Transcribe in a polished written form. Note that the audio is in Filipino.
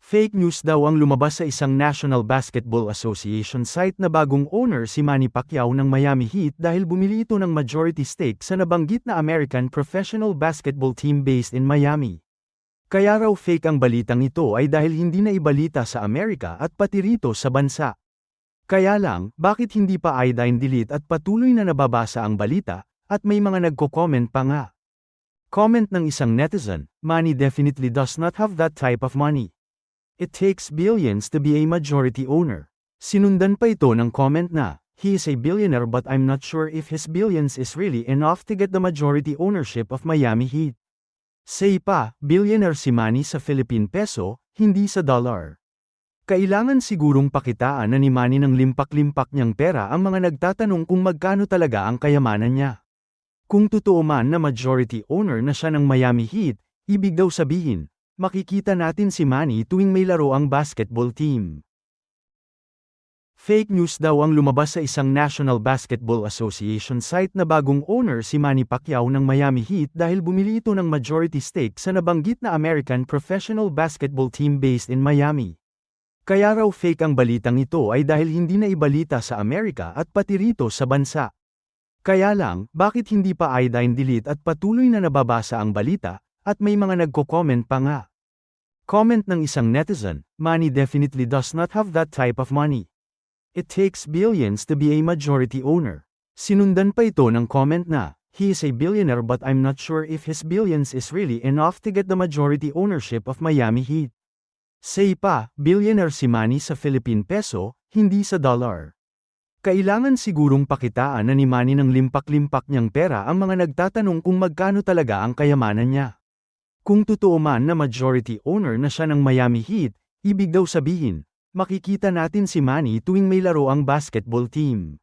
Fake news daw ang lumabas sa isang National Basketball Association site na bagong owner si Manny Pacquiao ng Miami Heat dahil bumili ito ng majority stake sa nabanggit na American professional basketball team based in Miami. Kaya raw fake ang balitang ito ay dahil hindi na ibalita sa Amerika at pati rito sa bansa. Kaya lang, bakit hindi pa iodine delete at patuloy na nababasa ang balita, at may mga nagko-comment pa nga. Comment ng isang netizen, Manny definitely does not have that type of money. It takes billions to be a majority owner. Sinundan pa ito ng comment na, he is a billionaire but I'm not sure if his billions is really enough to get the majority ownership of Miami Heat. Say pa, billionaire si Manny sa Philippine peso, hindi sa dollar. Kailangan sigurong pakitaan na ni Manny ng limpak-limpak niyang pera ang mga nagtatanong kung magkano talaga ang kayamanan niya. Kung totoo man na majority owner na siya ng Miami Heat, ibig daw sabihin, makikita natin si Manny tuwing may laro ang basketball team. Fake news daw ang lumabas sa isang National Basketball Association site na bagong owner si Manny Pacquiao ng Miami Heat dahil bumili ito ng majority stake sa nabanggit na American professional basketball team based in Miami. Kaya raw fake ang balitang ito ay dahil hindi na ibalita sa Amerika at pati rito sa bansa. Kaya lang, bakit hindi pa iodine delete at patuloy na nababasa ang balita, at may mga nagko-comment pa nga. Comment ng isang netizen, Manny definitely does not have that type of money. It takes billions to be a majority owner. Sinundan pa ito ng comment na, he is a billionaire but I'm not sure if his billions is really enough to get the majority ownership of Miami Heat. Say pa, billionaire si Manny sa Philippine peso, hindi sa dollar. Kailangan sigurong pakitaan na ni Manny ng limpak-limpak niyang pera ang mga nagtatanong kung magkano talaga ang kayamanan niya. Kung totoo man na majority owner na siya ng Miami Heat, ibig daw sabihin, makikita natin si Manny tuwing may laro ang basketball team.